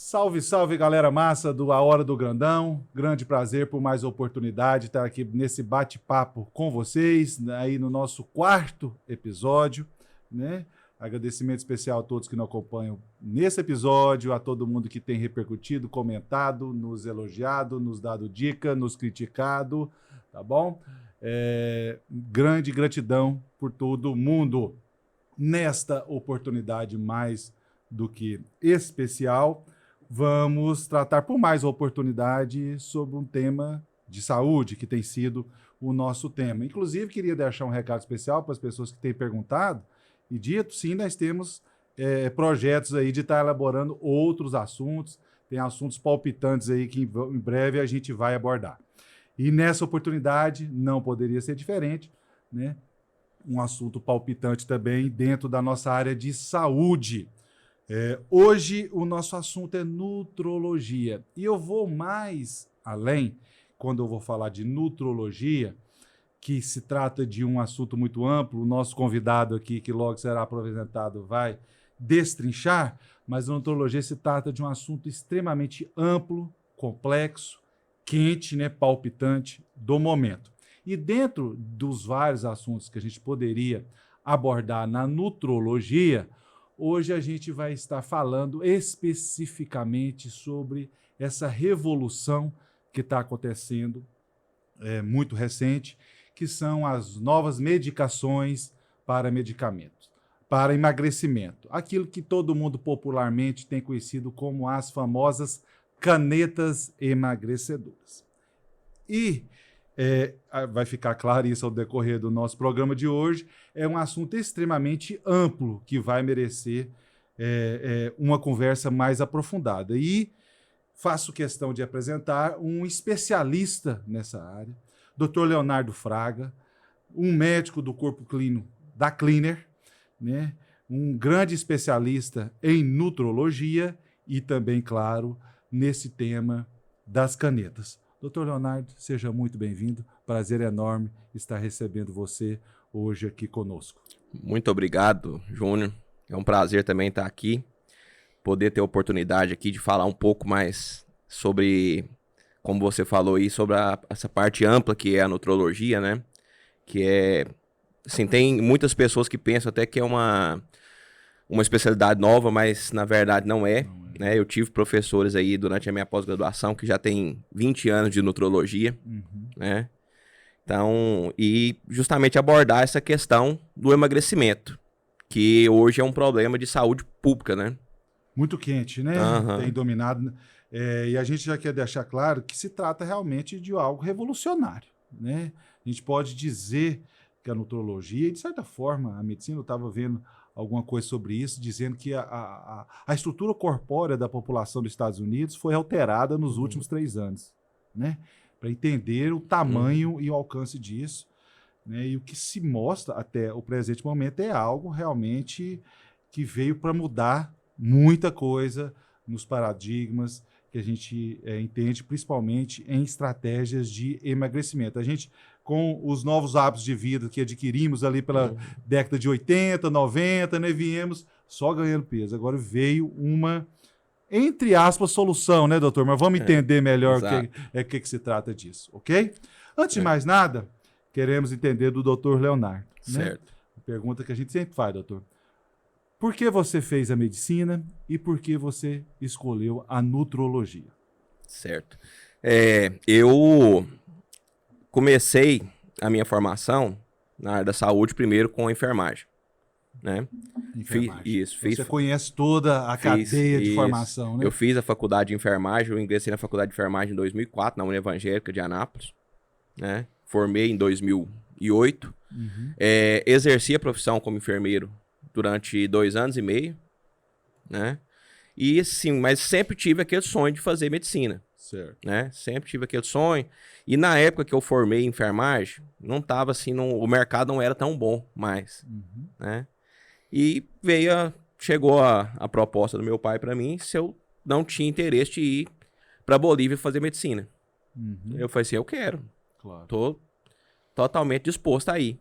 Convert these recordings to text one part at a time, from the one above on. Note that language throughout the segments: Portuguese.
Salve, salve, galera massa do A Hora do Grandão. Grande prazer por mais oportunidade de estar aqui nesse bate-papo com vocês, aí no nosso 4º episódio, né? Agradecimento especial a todos que nos acompanham nesse episódio, a todo mundo que tem repercutido, comentado, nos elogiado, nos dado dica, nos criticado, tá bom? Grande gratidão por todo mundo. Nesta oportunidade mais do que especial, vamos tratar por mais oportunidade sobre um tema de saúde, que tem sido o nosso tema. Inclusive, queria deixar um recado especial para as pessoas que têm perguntado e dito, sim, nós temos projetos aí de estar elaborando outros assuntos, tem assuntos palpitantes aí que em breve a gente vai abordar. E nessa oportunidade, não poderia ser diferente, né? Um assunto palpitante também dentro da nossa área de saúde. Hoje o nosso assunto é nutrologia e eu vou mais além quando eu vou falar de nutrologia, que se trata de um assunto muito amplo. O nosso convidado aqui, que logo será apresentado, vai destrinchar, mas a nutrologia se trata de um assunto extremamente amplo, complexo, quente, né, palpitante do momento. E dentro dos vários assuntos que a gente poderia abordar na nutrologia, hoje a gente vai estar falando especificamente sobre essa revolução que está acontecendo, muito recente, que são as novas medicações para medicamentos, para emagrecimento. Aquilo que todo mundo popularmente tem conhecido como as famosas canetas emagrecedoras. E vai ficar claro isso ao decorrer do nosso programa de hoje, é um assunto extremamente amplo que vai merecer uma conversa mais aprofundada. E faço questão de apresentar um especialista nessa área, Dr. Leonardo Fraga, um médico do corpo clínico da Cleaner, né? Um grande especialista em nutrologia e também, claro, nesse tema das canetas. Doutor Leonardo, seja muito bem-vindo. Prazer enorme estar recebendo você hoje aqui conosco. Muito obrigado, Júnior. É um prazer também estar aqui, poder ter a oportunidade aqui de falar um pouco mais sobre, como você falou aí, sobre essa parte ampla que é a nutrologia, né? Que assim, tem muitas pessoas que pensam até que é uma especialidade nova, mas na verdade não é. Né? Eu tive professores aí durante a minha pós-graduação que já tem 20 anos de nutrologia, né? Então, e justamente abordar essa questão do emagrecimento, que hoje é um problema de saúde pública, né? Muito quente, né? Tem dominado. E a gente já quer deixar claro que se trata realmente de algo revolucionário, né? A gente pode dizer que a nutrologia, e de certa forma a medicina, eu estava vendo alguma coisa sobre isso, dizendo que a estrutura corpórea da população dos Estados Unidos foi alterada nos últimos 3 anos, né? Para entender o tamanho e o alcance disso, né? E o que se mostra até o presente momento é algo realmente que veio para mudar muita coisa nos paradigmas que a gente entende, principalmente em estratégias de emagrecimento. A gente, com os novos hábitos de vida que adquirimos ali pela década de 80, 90, né, viemos só ganhando peso. Agora veio uma, entre aspas, solução, né, doutor? Mas vamos entender melhor o que se trata disso, ok? Antes de mais nada, queremos entender do doutor Leonardo. Certo. Né? A pergunta que a gente sempre faz, doutor. Por que você fez a medicina e por que você escolheu a nutrologia? Certo. Eu comecei a minha formação na área da saúde primeiro com a enfermagem, né? Enfermagem. Você conhece toda a cadeia de formação, né? Eu fiz a faculdade de enfermagem, eu ingressei na faculdade de enfermagem em 2004, na União Evangélica de Anápolis, né? Formei em 2008. Exerci a profissão como enfermeiro durante 2 anos e meio, né? E sim, mas sempre tive aquele sonho de fazer medicina. Certo. Né? Sempre tive aquele sonho. E na época que eu formei em enfermagem, não tava assim, o mercado não era tão bom mais, né? E chegou a proposta do meu pai para mim se eu não tinha interesse de ir para Bolívia fazer medicina. Eu falei assim, eu quero. Claro. Tô totalmente disposto a ir.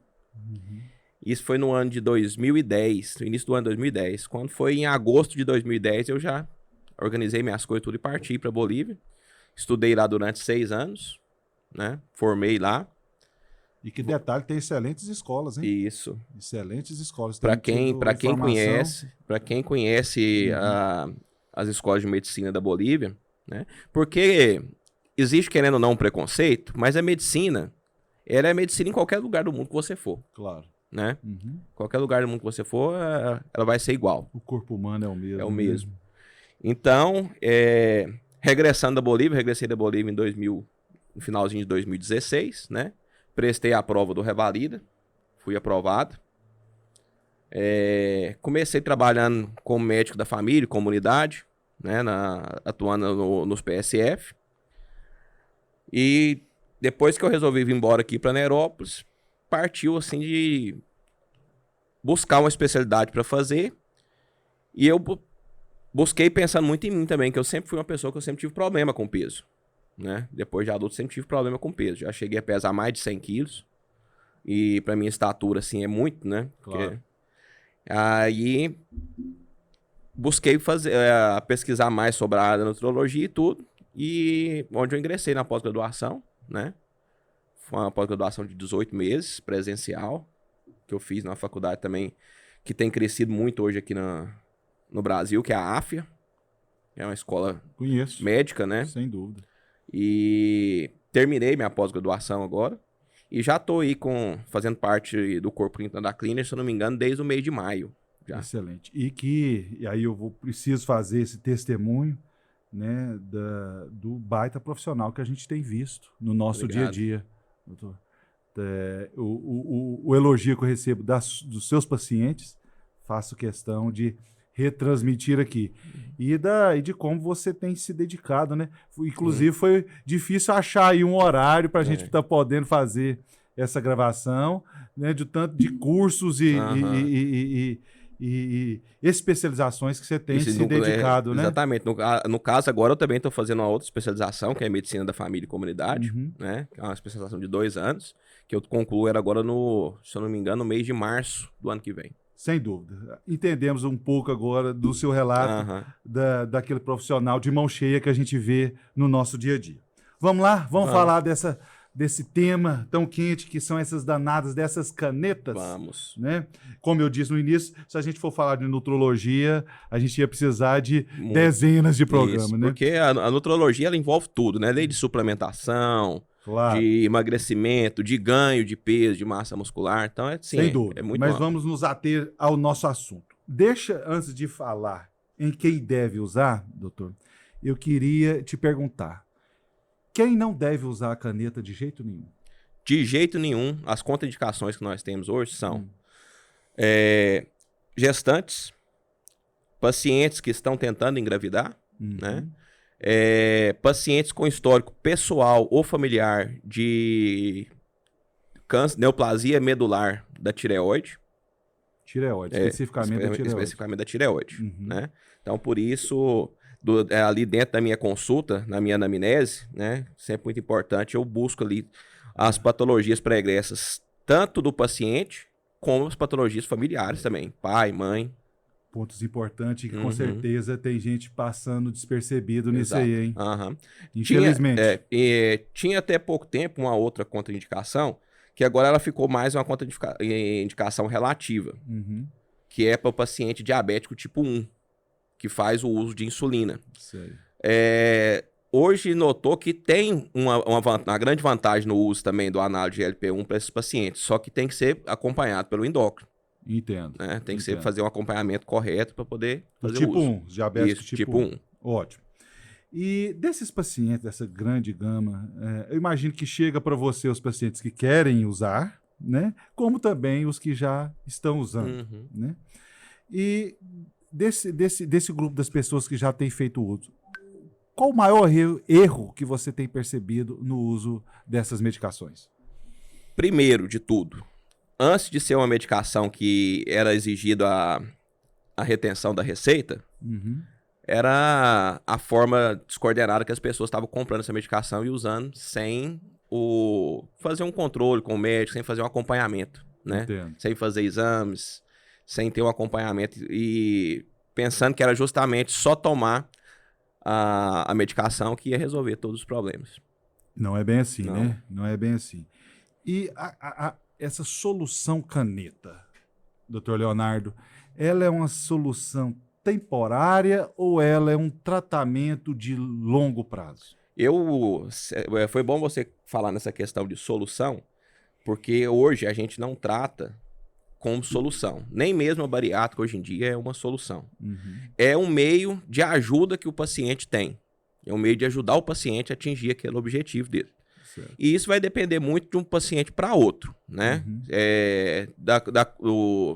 Isso foi no ano de 2010, no início do ano de 2010. Quando foi em agosto de 2010, eu já organizei minhas coisas tudo e parti para Bolívia. Estudei lá durante 6 anos, né? Formei lá. E que detalhe, tem excelentes escolas, hein? Isso. Excelentes escolas. Para Tem quem conhece, Uhum. as escolas de medicina da Bolívia, né? Porque existe, querendo ou não, um preconceito, mas a medicina, ela é medicina em qualquer lugar do mundo que você for, Claro. né? Uhum. Qualquer lugar do mundo que você for, ela vai ser igual. O corpo humano é o É o mesmo, né? mesmo. Então, regressando da Bolívia, regressei da Bolívia no finalzinho de 2016, né? Prestei a prova do Revalida, fui aprovado. Comecei trabalhando como médico da família, comunidade, né? Atuando nos PSF. E depois que eu resolvi vir embora aqui para Nerópolis, partiu assim de buscar uma especialidade para fazer. E eu busquei pensando muito em mim também, que eu sempre fui uma pessoa que eu sempre tive problema com peso, né? Depois de adulto, sempre tive problema com peso. Já cheguei a pesar mais de 100 quilos. E pra minha estatura, assim, é muito, né? Claro. Aí busquei pesquisar mais sobre a área da nutrologia e tudo. E onde eu ingressei na pós-graduação, né? Foi uma pós-graduação de 18 meses, presencial, que eu fiz na faculdade também, que tem crescido muito hoje aqui no Brasil, que é a AFIA. É uma escola Conheço, médica, né? sem dúvida. E terminei minha pós-graduação agora. E já tô aí fazendo parte do corpo clínico da Cleaner, se eu não me engano, desde o mês de maio. Já. Excelente. E aí preciso fazer esse testemunho, né, do baita profissional que a gente tem visto no nosso dia a Obrigado. dia, doutor. O elogio que eu recebo dos seus pacientes, faço questão de retransmitir aqui. E de como você tem se dedicado, né? Inclusive, foi difícil achar aí um horário para a gente estar podendo fazer essa gravação, né? De tanto de cursos e especializações que você tem se dedicado, né? Exatamente. No caso, agora eu também estou fazendo uma outra especialização, que é Medicina da Família e Comunidade, né? Que é uma especialização de 2 anos, que eu concluo ela agora se eu não me engano, no mês de março do ano que vem. Sem dúvida. Entendemos um pouco agora do seu relato daquele profissional de mão cheia que a gente vê no nosso dia a dia. Vamos lá? Vamos falar desse tema tão quente que são essas danadas dessas canetas? Vamos. Né? Como eu disse no início, se a gente for falar de nutrologia, a gente ia precisar de dezenas de programas, né? Porque a nutrologia ela envolve tudo, né? Desde suplementação, claro, de emagrecimento, de ganho de peso, de massa muscular. Então, sem dúvida. É muito Mas amplo. vamos nos ater ao nosso assunto. Deixa, antes de falar em quem deve usar, doutor, eu queria te perguntar. Quem não deve usar a caneta de jeito nenhum? De jeito nenhum. As contraindicações que nós temos hoje são gestantes, pacientes que estão tentando engravidar, né? Pacientes com histórico pessoal ou familiar de câncer, neoplasia medular da tireoide. Tireoide, especificamente da tireoide. Especificamente da tireoide, né? Então, por isso, ali dentro da minha consulta, na minha anamnese, né? Sempre muito importante, eu busco ali as patologias pregressas, tanto do paciente, como as patologias familiares também. Pai, mãe. Pontos importantes que com certeza tem gente passando despercebido nisso Exato. aí, hein? Infelizmente. Tinha até pouco tempo uma outra contraindicação, que agora ela ficou mais uma contraindicação relativa, que é para o paciente diabético tipo 1, que faz o uso de insulina. Sei. Hoje notou que tem uma grande vantagem no uso também do análogo de GLP-1 para esses pacientes, só que tem que ser acompanhado pelo endócrino. Entendo. Né? Tem que fazer um acompanhamento correto para poder fazer tipo o uso. 1, diabético tipo 1. Ótimo. E desses pacientes, dessa grande gama, eu imagino que chega para você os pacientes que querem usar, né? Como também os que já estão usando, né? E desse grupo das pessoas que já têm feito uso, qual o maior erro que você tem percebido no uso dessas medicações? Primeiro de tudo, antes de ser uma medicação que era exigido a retenção da receita, era a forma descoordenada que as pessoas estavam comprando essa medicação e usando sem fazer um controle com o médico, sem fazer um acompanhamento, né? Entendo. Sem fazer exames, sem ter um acompanhamento e pensando que era justamente só tomar a medicação que ia resolver todos os problemas. Não é bem assim, Não. né? Não é bem assim. E essa solução caneta, doutor Leonardo, ela é uma solução temporária ou ela é um tratamento de longo prazo? Foi bom você falar nessa questão de solução, porque hoje a gente não trata como solução. Nem mesmo a bariátrica hoje em dia é uma solução. Uhum. É um meio de ajuda que o paciente tem. É um meio de ajudar o paciente a atingir aquele objetivo dele. Certo. E isso vai depender muito de um paciente para outro, né? Uhum.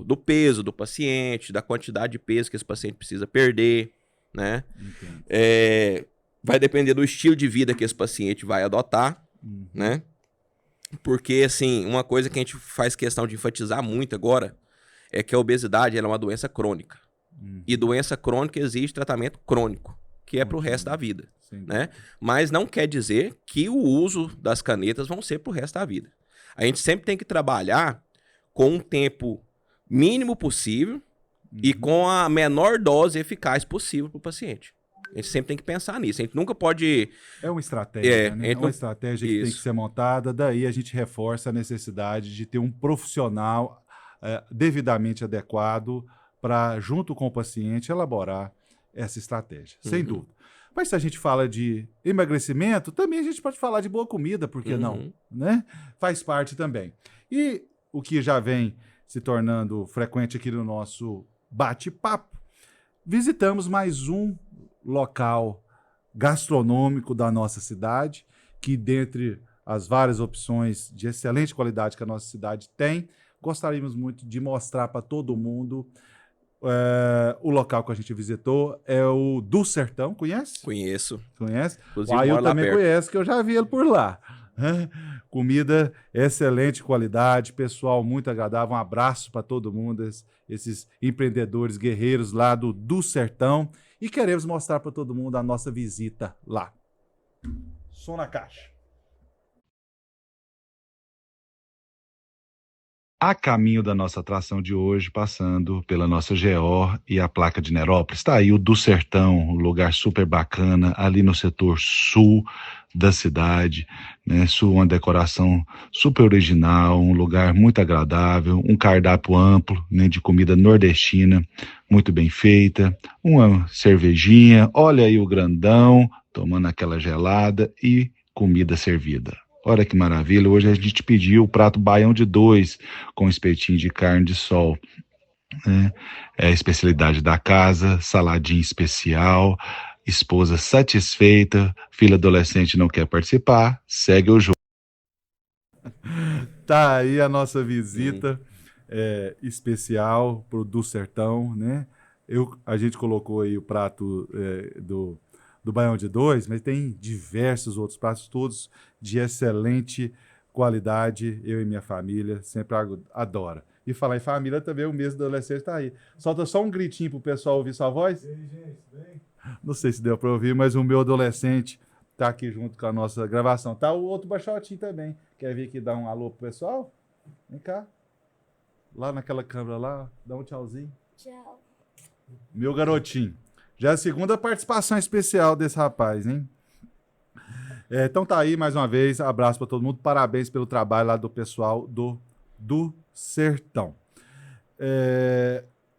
Do peso do paciente, da quantidade de peso que esse paciente precisa perder, né? Entendo. Vai depender do estilo de vida que esse paciente vai adotar, Uhum. né? Porque, assim, uma coisa que a gente faz questão de enfatizar muito agora é que a obesidade ela é uma doença crônica. Uhum. E doença crônica exige tratamento crônico, que é para o resto da vida, né? Mas não quer dizer que o uso das canetas vão ser para o resto da vida. A gente sempre tem que trabalhar com um tempo mínimo possível e com a menor dose eficaz possível para o paciente. A gente sempre tem que pensar nisso. A gente nunca pode... É uma estratégia, né? É uma não... estratégia que tem que ser montada. Daí a gente reforça a necessidade de ter um profissional devidamente adequado para, junto com o paciente, elaborar essa estratégia. Sem dúvida. Mas se a gente fala de emagrecimento, também a gente pode falar de boa comida, por que não? Né? Faz parte também. E o que já vem se tornando frequente aqui no nosso bate-papo, visitamos mais um local gastronômico da nossa cidade, que dentre as várias opções de excelente qualidade que a nossa cidade tem, gostaríamos muito de mostrar para todo mundo. O local que a gente visitou é o do Sertão, conhece? Conheço. Conhece? Inclusive, O Ailton moro lá também perto. conhece, que eu já vi ele por lá. Comida excelente qualidade, pessoal muito agradável. Um abraço para todo mundo, esses empreendedores guerreiros lá do Sertão. E queremos mostrar para todo mundo a nossa visita lá. Som na caixa. A caminho da nossa atração de hoje, passando pela nossa GO e a placa de Nerópolis, está aí o do Sertão, um lugar super bacana, ali no setor sul da cidade, né? Uma decoração super original, um lugar muito agradável, um cardápio amplo, né, de comida nordestina, muito bem feita, uma cervejinha, olha aí o grandão, tomando aquela gelada e comida servida. Olha que maravilha, hoje a gente pediu o prato baião de 2 com espetinho de carne de sol, né? É a especialidade da casa, saladinha especial, esposa satisfeita, filho adolescente não quer participar, segue o jogo. Tá aí a nossa visita especial pro do Sertão, né? A gente colocou aí o prato do baião de 2, mas tem diversos outros pratos, todos de excelente qualidade. Eu e minha família sempre adora. E falar em família também, o mês do adolescente está aí. Solta só um gritinho pro pessoal ouvir sua voz. Ei, gente, vem. Não sei se deu para ouvir, mas o meu adolescente tá aqui junto com a nossa gravação. Tá o outro baixotinho também. Quer vir aqui dar um alô pro pessoal? Vem cá. Lá naquela câmera lá, dá um tchauzinho. Tchau. Meu garotinho. Já é a segunda participação especial desse rapaz, hein? Então tá aí, mais uma vez, abraço para todo mundo, parabéns pelo trabalho lá do pessoal do Sertão.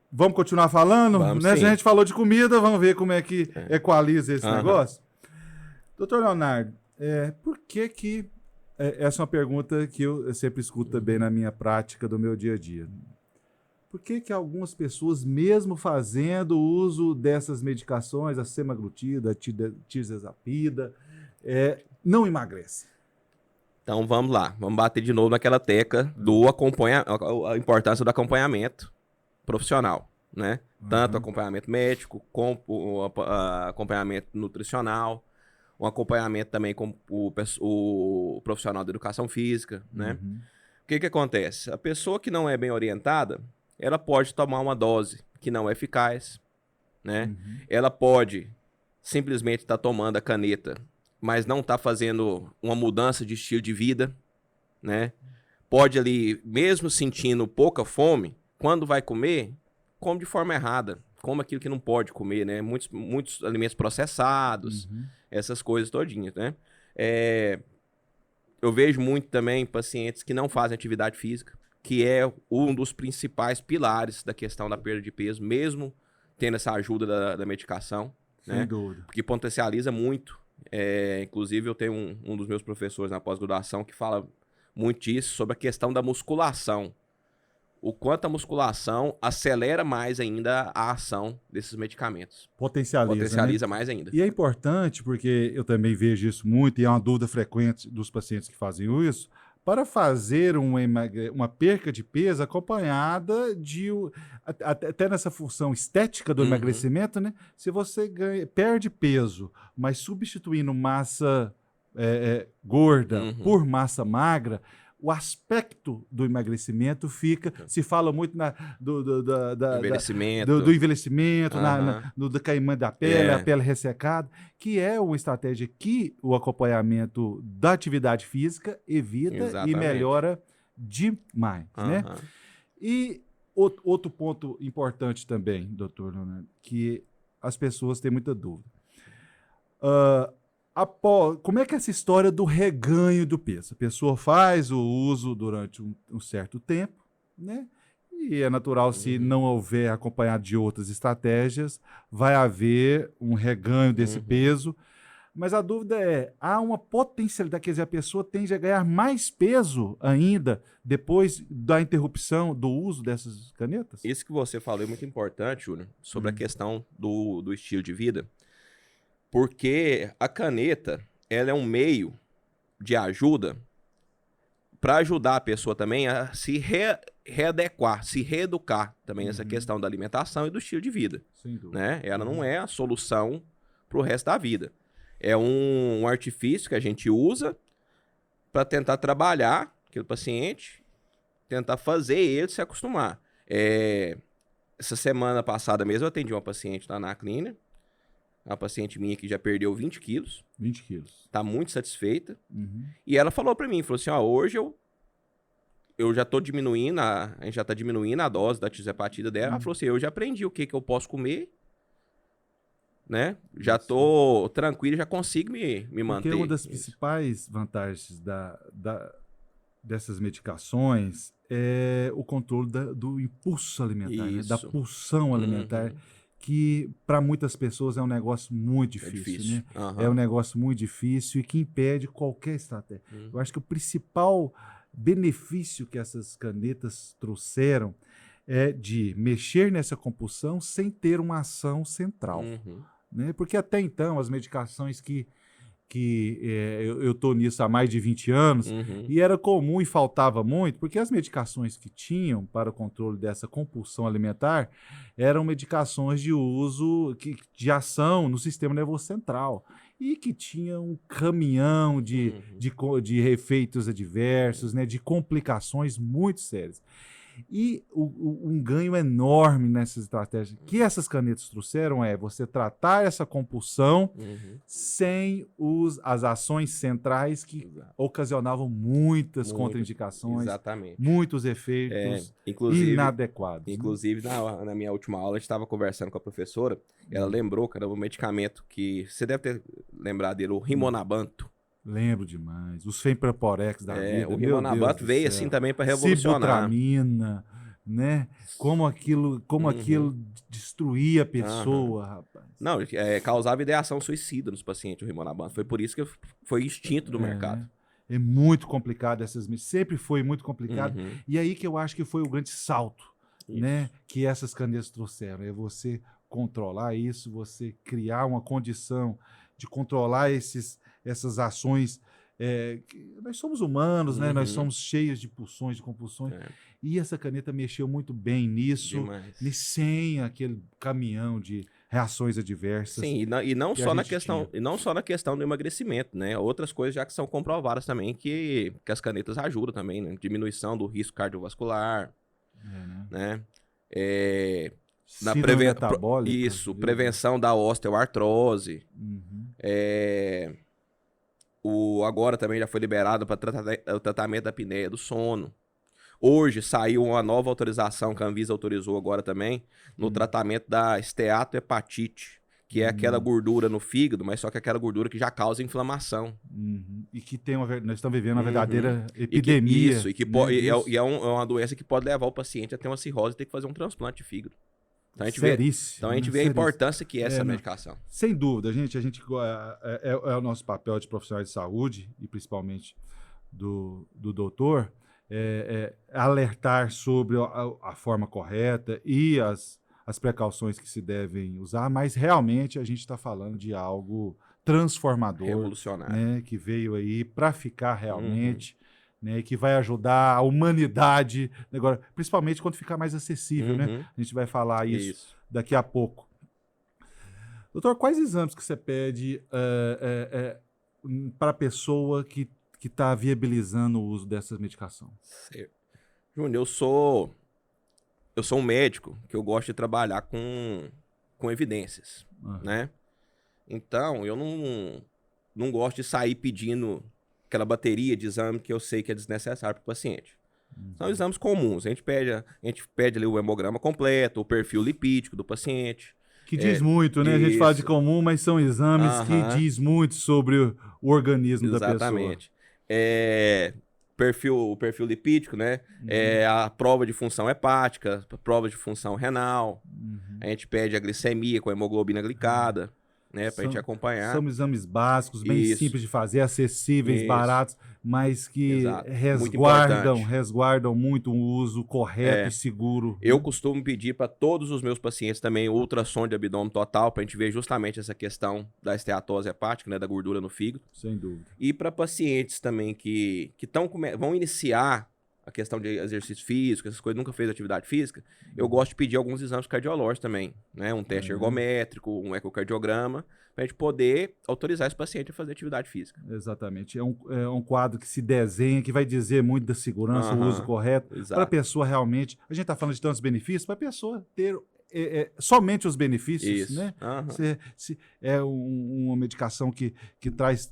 Vamos continuar falando? Vamos, né? sim. Se a gente falou de comida, vamos ver como é que equaliza esse negócio. Doutor Leonardo, por que essa é uma pergunta que eu sempre escuto também na minha prática do meu dia a dia. Por que algumas pessoas, mesmo fazendo uso dessas medicações, a semaglutida, a tirzepatida, não emagrecem? Então vamos lá, vamos bater de novo naquela tecla a importância do acompanhamento profissional, né? Tanto acompanhamento médico, como o acompanhamento nutricional, um acompanhamento também com o profissional da educação física, né? O que acontece? A pessoa que não é bem orientada, ela pode tomar uma dose que não é eficaz, né? Ela pode simplesmente estar tomando a caneta, mas não está fazendo uma mudança de estilo de vida, né? Pode ali, mesmo sentindo pouca fome, quando vai comer, come de forma errada. come aquilo que não pode comer, né? Muitos alimentos processados, essas coisas todinhas, né? Eu vejo muito também pacientes que não fazem atividade física, que é um dos principais pilares da questão da perda de peso, mesmo tendo essa ajuda da medicação, Sem né? dúvida. Porque potencializa muito. Inclusive, eu tenho um dos meus professores na pós-graduação que fala muito disso, sobre a questão da musculação. O quanto a musculação acelera mais ainda a ação desses medicamentos. Potencializa, né? mais ainda. E é importante, porque eu também vejo isso muito, e é uma dúvida frequente dos pacientes que fazem isso, para fazer uma perca de peso acompanhada de... Até nessa função estética do emagrecimento, né? Se você perde peso, mas substituindo massa gorda por massa magra, o aspecto do emagrecimento fica... Se fala muito Envelhecimento. do envelhecimento, do decaimento da pele, a pele ressecada, que é uma estratégia que o acompanhamento da atividade física evita. Exatamente. E melhora demais, né? E outro ponto importante também, doutor Leonardo, que as pessoas têm muita dúvida. Como é que é essa história do reganho do peso? A pessoa faz o uso durante um certo tempo, né? E é natural, se não houver acompanhado de outras estratégias, vai haver um reganho desse peso. Mas a dúvida é, há uma potencialidade, quer dizer, a pessoa tende a ganhar mais peso ainda depois da interrupção do uso dessas canetas? Isso que você falou é muito importante, Júnior, sobre a questão do estilo de vida. Porque a caneta, ela é um meio de ajuda para ajudar a pessoa também a se readequar, se reeducar também nessa questão da alimentação e do estilo de vida. Sem dúvida. Né? Ela não é a solução para o resto da vida. É um artifício que a gente usa para tentar trabalhar aquele paciente, tentar fazer ele se acostumar. Essa semana passada mesmo eu atendi uma paciente lá na clínica, uma paciente minha que já perdeu 20 quilos. 20 quilos. Tá muito satisfeita. E ela falou pra mim, falou assim, hoje eu já tô diminuindo, a gente já tá diminuindo a dose da tirzepatida dela. Ela falou assim, eu já aprendi o que eu posso comer, né? Já tô tranquilo, já consigo me manter. Porque uma das principais vantagens dessas medicações é o controle do impulso alimentar, né? Da pulsão alimentar, que para muitas pessoas é um negócio muito difícil, né? É um negócio muito difícil e que impede qualquer estratégia. Eu acho que o principal benefício que essas canetas trouxeram é de mexer nessa compulsão sem ter uma ação central, né? Porque até então as medicações eu estou nisso há mais de 20 anos, e era comum e faltava muito, porque as medicações que tinham para o controle dessa compulsão alimentar eram medicações de uso, de ação no sistema nervoso central, e que tinham um caminhão de efeitos adversos, né, de complicações muito sérias. E um ganho enorme nessas estratégias que essas canetas trouxeram é você tratar essa compulsão sem as ações centrais que ocasionavam muitas contraindicações, muitos efeitos inadequados. Inclusive, na minha última aula, a gente estava conversando com a professora, ela lembrou que era um medicamento que, você deve ter lembrado dele, o Rimonabanto. Lembro demais. Os Fempraporex da vida. O Rimonabanto veio assim também para revolucionar. Sibutramina, né? Como aquilo destruía a pessoa, rapaz. Não, causava ideação suicida nos pacientes, o Rimonabanto. Foi por isso que foi extinto do mercado. É muito complicado sempre foi muito complicado. E aí que eu acho que foi o grande salto, né? Que essas canetas trouxeram. É você controlar isso, você criar uma condição de controlar essas ações. Nós somos humanos, né? Nós somos cheios de pulsões, de compulsões. E essa caneta mexeu muito bem nisso, sem aquele caminhão de reações adversas. Sim, e não só na questão do emagrecimento, né? Outras coisas já que são comprovadas também que as canetas ajudam também, né? Diminuição do risco cardiovascular, né? Na prevenção da osteoartrose. Agora também já foi liberado para o tratamento da apneia do sono. Hoje saiu uma nova autorização que a Anvisa autorizou agora também, no tratamento da esteatohepatite, que é aquela gordura no fígado, mas só que aquela gordura que já causa inflamação. E que nós estamos vivendo uma verdadeira E epidemia. isso, e que é uma doença que pode levar o paciente a ter uma cirrose e ter que fazer um transplante de fígado. Então a gente vê a importância que é essa medicação. Sem dúvida, a gente é o nosso papel de profissionais de saúde, e principalmente do doutor, alertar sobre a forma correta e as precauções que se devem usar, mas realmente a gente está falando de algo transformador, revolucionário, né, que veio aí para ficar realmente, né, que vai ajudar a humanidade, agora, principalmente quando ficar mais acessível, né? A gente vai falar isso daqui a pouco. Doutor, quais exames que você pede para a pessoa que está viabilizando o uso dessas medicações? Júnior, eu sou um médico que eu gosto de trabalhar com evidências, né? Então, eu não gosto de sair pedindo aquela bateria de exame que eu sei que é desnecessário para o paciente. São exames comuns. A gente pede ali o hemograma completo, o perfil lipídico do paciente. Que diz muito, né? A gente fala de comum, mas são exames que diz muito sobre o organismo da pessoa. Exatamente. O perfil lipídico, né? A prova de função hepática, a prova de função renal. A gente pede a glicemia com a hemoglobina glicada, né? Pra gente acompanhar. São exames básicos, bem simples de fazer, acessíveis, baratos, mas que resguardam muito o uso correto e seguro. Eu costumo pedir para todos os meus pacientes também ultrassom de abdômen total, para a gente ver justamente essa questão da esteatose hepática, né, da gordura no fígado. Sem dúvida. E para pacientes também que vão iniciar a questão de exercício físico, essas coisas, nunca fez atividade física, eu gosto de pedir alguns exames cardiológicos também, né? Um teste ergométrico, um ecocardiograma, para a gente poder autorizar esse paciente a fazer atividade física. Exatamente. É um quadro que se desenha, que vai dizer muito da segurança, o uso correto, para a pessoa realmente... A gente está falando de tantos benefícios, para a pessoa ter somente os benefícios, né? É uma medicação que traz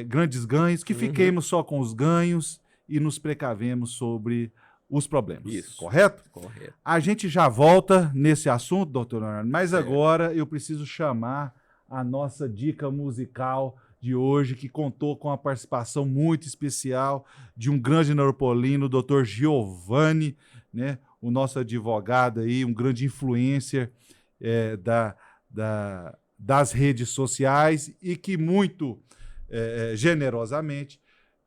grandes ganhos, que fiquemos só com os ganhos e nos precavemos sobre os problemas. Isso. Correto? Correto. A gente já volta nesse assunto, doutor Leonardo, mas agora eu preciso chamar a nossa dica musical de hoje, que contou com a participação muito especial de um grande neuropolino, o doutor Giovanni, né? O nosso advogado aí, um grande influencer das redes sociais e que muito generosamente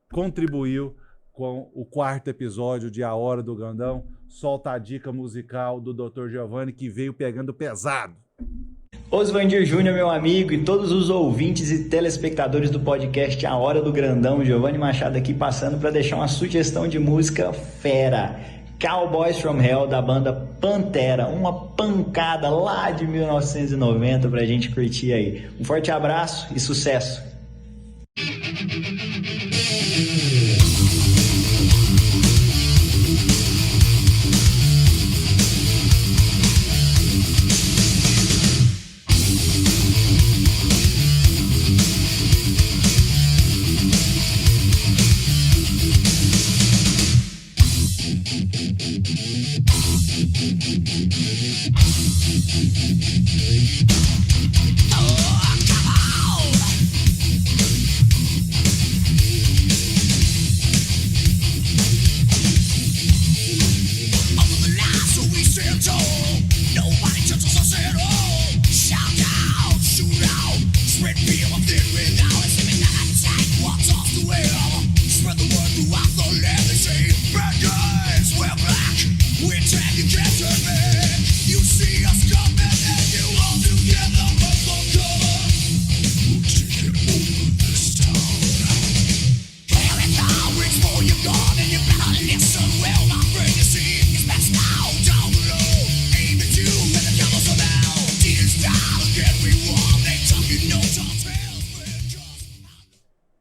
contribuiu com o 4º episódio de A Hora do Grandão. Solta a dica musical do Dr. Giovanni, que veio pegando pesado. Osvandir Júnior, meu amigo, e todos os ouvintes e telespectadores do podcast A Hora do Grandão, Giovanni Machado aqui passando para deixar uma sugestão de música fera. Cowboys from Hell, da banda Pantera, uma pancada lá de 1990 pra gente curtir aí. Um forte abraço e sucesso!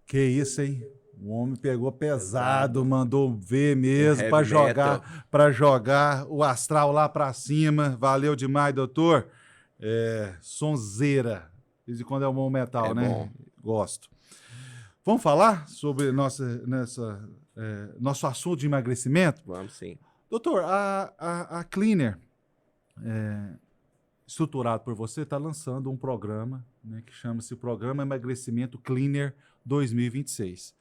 Que isso, hein? O homem pegou pesado, mandou ver mesmo para jogar o astral lá para cima. Valeu demais, doutor. Sonzeira. De quando é um bom metal, né? Bom. Gosto. Vamos falar sobre nosso assunto de emagrecimento? Vamos sim. Doutor, a Cleaner, estruturado por você, está lançando um programa, né, que chama-se Programa Emagrecimento Cleaner 2026.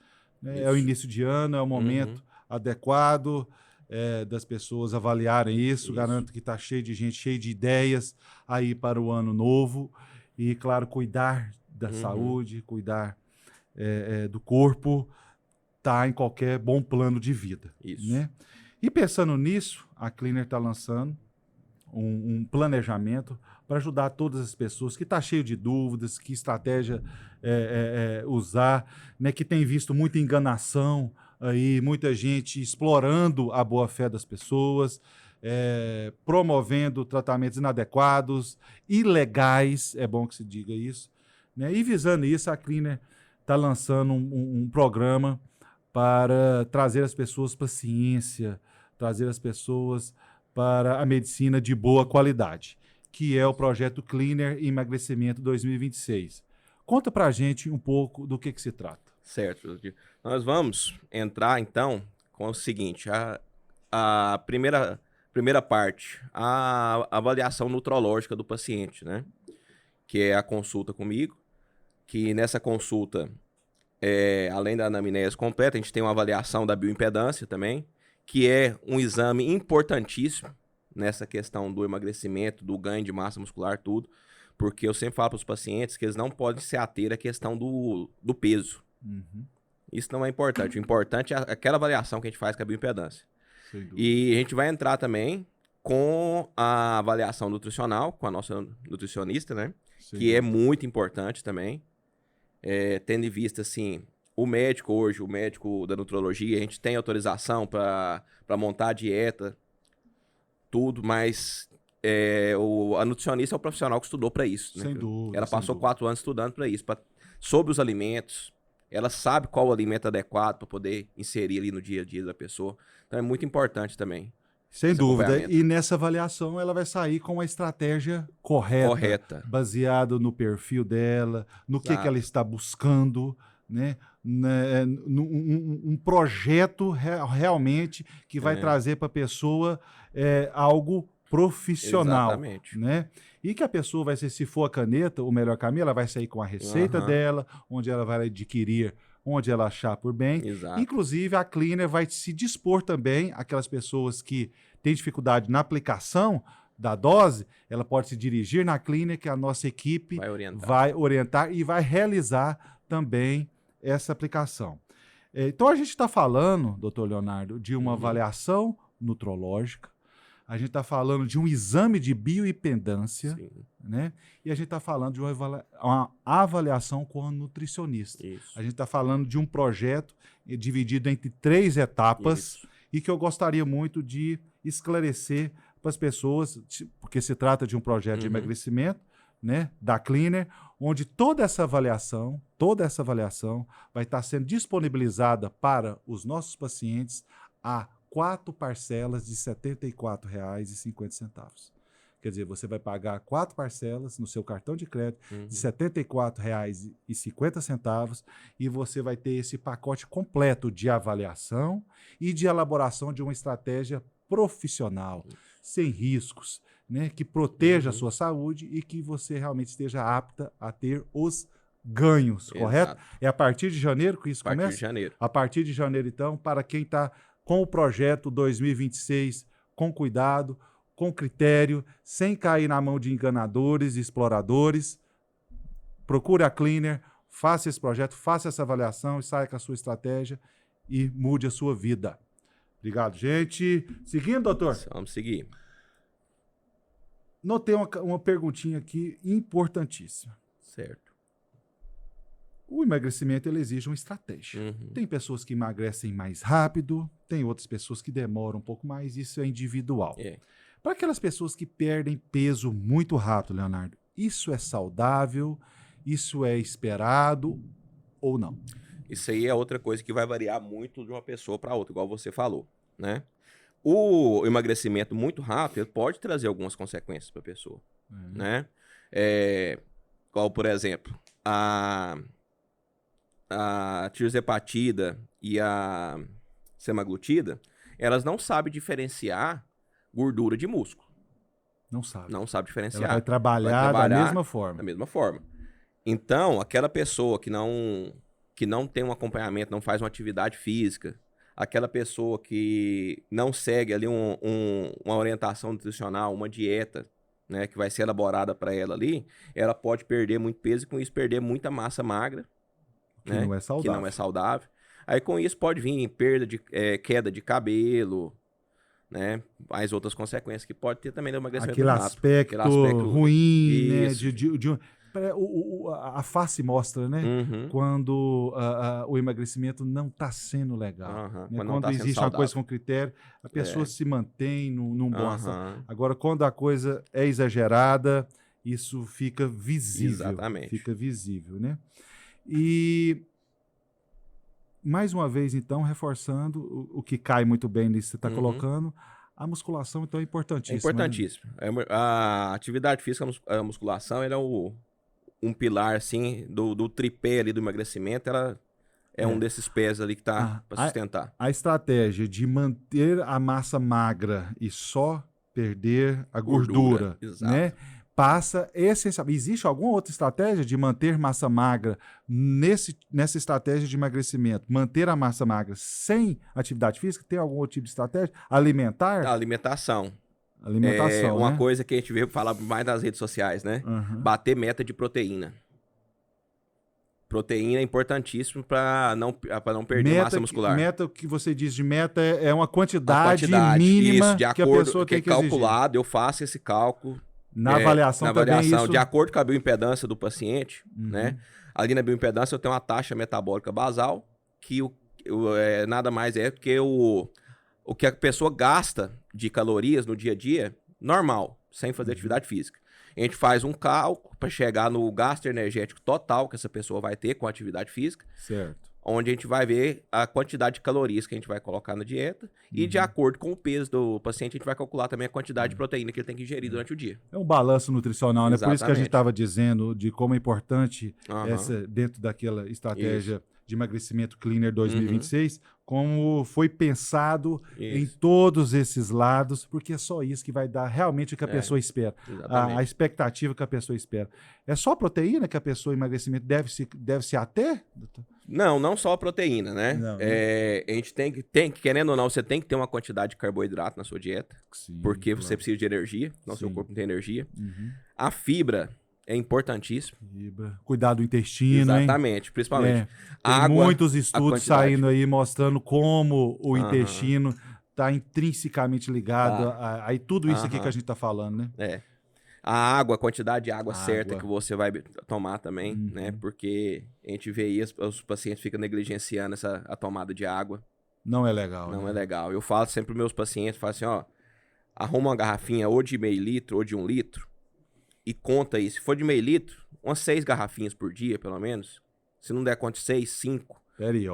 É o início de ano, é o momento adequado das pessoas avaliarem isso. Garanto que está cheio de gente, cheio de ideias aí para o ano novo. E, claro, cuidar da saúde, cuidar do corpo, tá em qualquer bom plano de vida. Isso. Né? E pensando nisso, a Cleaner está lançando um planejamento para ajudar todas as pessoas que está cheio de dúvidas, que estratégia usar, né, que tem visto muita enganação aí, muita gente explorando a boa-fé das pessoas, promovendo tratamentos inadequados, ilegais, é bom que se diga isso, né? E visando isso, a Cleaner está lançando um programa para trazer as pessoas para a ciência, trazer as pessoas para a medicina de boa qualidade, que é o projeto Cleaner Emagrecimento 2026. Conta para a gente um pouco do que se trata. Certo. Nós vamos entrar, então, com o seguinte. A primeira parte, a avaliação nutrológica do paciente, né? Que é a consulta comigo, que nessa consulta, além da anamnese completa, a gente tem uma avaliação da bioimpedância também, que é um exame importantíssimo nessa questão do emagrecimento, do ganho de massa muscular, tudo, porque eu sempre falo para os pacientes que eles não podem se ater à questão do peso. Isso não é importante. O importante é aquela avaliação que a gente faz com a bioimpedância. E a gente vai entrar também com a avaliação nutricional, com a nossa nutricionista, né? Que é muito importante também. Tendo em vista, assim, o médico da nutrologia, a gente tem autorização para montar a dieta, tudo, mas a nutricionista é o profissional que estudou para isso, né? Sem dúvida. Ela passou 4 anos estudando para isso, sobre os alimentos. Ela sabe qual o alimento adequado para poder inserir ali no dia a dia da pessoa. Então é muito importante também. Sem dúvida. E nessa avaliação ela vai sair com uma estratégia correta. Baseada no perfil dela, no que ela está buscando, né? Um projeto realmente que vai trazer para a pessoa algo profissional. Exatamente. Né? E que a pessoa vai ser, se for a caneta, o melhor caminho, ela vai sair com a receita dela, onde ela vai adquirir, onde ela achar por bem. Exato. Inclusive, a Cleaner vai se dispor também, aquelas pessoas que têm dificuldade na aplicação da dose, ela pode se dirigir na Cleaner, que a nossa equipe vai orientar e vai realizar também essa aplicação. Então, a gente está falando, doutor Leonardo, de uma avaliação nutrológica, a gente está falando de um exame de bioimpedância, né? E a gente está falando de uma avaliação com a nutricionista. Isso. A gente está falando de um projeto dividido entre 3 etapas e que eu gostaria muito de esclarecer para as pessoas, porque se trata de um projeto de emagrecimento, né, da Cleaner, onde toda essa avaliação vai estar sendo disponibilizada para os nossos pacientes a 4 parcelas de R$ 74,50. Quer dizer, você vai pagar 4 parcelas no seu cartão de crédito de R$ 74,50 e você vai ter esse pacote completo de avaliação e de elaboração de uma estratégia profissional, sem riscos, né, que proteja a sua saúde e que você realmente esteja apta a ter os ganhos, correto? É a partir de janeiro que isso começa? A partir de janeiro. A partir de janeiro, então, para quem está com o projeto 2026, com cuidado, com critério, sem cair na mão de enganadores e exploradores, procure a Cleaner, faça esse projeto, faça essa avaliação e saia com a sua estratégia e mude a sua vida. Obrigado, gente. Seguindo, doutor? Vamos seguir. Notei uma perguntinha aqui importantíssima. Certo. O emagrecimento ele exige uma estratégia. Tem pessoas que emagrecem mais rápido, tem outras pessoas que demoram um pouco mais, isso é individual. Para aquelas pessoas que perdem peso muito rápido, Leonardo, isso é saudável? Isso é esperado ou não? Isso aí é outra coisa que vai variar muito de uma pessoa para outra, igual você falou, né? O emagrecimento muito rápido pode trazer algumas consequências para a pessoa, né? Igual, por exemplo, a a tirzepatida e a semaglutida, elas não sabem diferenciar gordura de músculo. Não sabe. Não sabe Ela diferenciar. vai trabalhar da mesma forma. Da mesma forma. Então, aquela pessoa que não tem um acompanhamento, não faz uma atividade física, aquela pessoa que não segue ali uma orientação nutricional, uma dieta, né, que vai ser elaborada para ela ali, ela pode perder muito peso e com isso perder muita massa magra, Que né, não é saudável. que não é saudável. Aí com isso pode vir queda de cabelo, né, mais outras consequências que pode ter também do emagrecimento Aquele rápido. aspecto ruim, né? Isso. A face mostra, né? Uhum. Quando o emagrecimento não está sendo legal. Uhum. Né? Quando não Quando tá sendo existe uma saudável. coisa com critério, a pessoa se mantém num bom astral. Aham. Agora, quando a coisa é exagerada, isso fica visível. Exatamente. Fica visível, né? E, mais uma vez, então, reforçando o que cai muito bem nisso que você está Uhum. colocando, a musculação, então, é É importantíssima. importantíssimo. A atividade física, a musculação, ele é um pilar, assim, do tripé ali do emagrecimento. Ela é um desses pés ali que tá para sustentar. A estratégia de manter a massa magra e só perder a gordura, Exato. né? Passa essencialmente. Existe alguma outra estratégia de manter massa magra nessa estratégia de emagrecimento? Manter a massa magra sem atividade física? Tem algum outro tipo de estratégia? Alimentar? A alimentação. Alimentação, É uma né? coisa que a gente veio falar mais nas redes sociais, né? Uhum. Bater meta de proteína. Proteína é importantíssimo para não perder massa muscular. Meta que você diz de meta é uma quantidade, quantidade mínima isso, de que a acordo, pessoa tem é que exigir. calculado, eu faço esse cálculo. Na avaliação na também avaliação, isso... de acordo com a bioimpedância do paciente, né? Ali na bioimpedância eu tenho uma taxa metabólica basal, que nada mais é que o que a pessoa gasta de calorias no dia a dia, normal, sem fazer atividade física. A gente faz um cálculo para chegar no gasto energético total que essa pessoa vai ter com a atividade física, Certo. onde a gente vai ver a quantidade de calorias que a gente vai colocar na dieta e de acordo com o peso do paciente a gente vai calcular também a quantidade de proteína que ele tem que ingerir durante o dia. É um balanço nutricional, né? Por isso que a gente Exatamente. estava dizendo de como é importante Aham. dentro daquela estratégia de emagrecimento Cleaner 2026, como foi pensado em Isso. todos esses lados, porque é só isso que vai dar realmente o que a pessoa espera. Exatamente. A expectativa que a pessoa espera. É só proteína que a pessoa em emagrecimento deve se ater? Não só a proteína, né? Não, A gente tem que, querendo ou não, você tem que ter uma quantidade de carboidrato na sua dieta, Sim, porque claro. você precisa de energia, senão seu Sim. corpo não tem energia. Uhum. A fibra é importantíssima. Fibra. Cuidar do intestino, hein? Exatamente, principalmente. Tem Água, muitos a estudos quantidade. saindo aí mostrando como o Aham. intestino está intrinsecamente ligado a tudo isso aqui Aham. que a gente está falando, né? É. A água, a quantidade de água Água. certa que você vai tomar também, Uhum. né? Porque a gente vê aí, os pacientes ficam negligenciando a tomada de água. Não é legal. Não né? é legal. Eu falo sempre para meus pacientes, falo assim, ó, arruma uma garrafinha ou de meio litro ou de 1 litro e conta aí. Se for de meio litro, umas 6 garrafinhas por dia, pelo menos. Se não der conta de 6, 5. Peraí,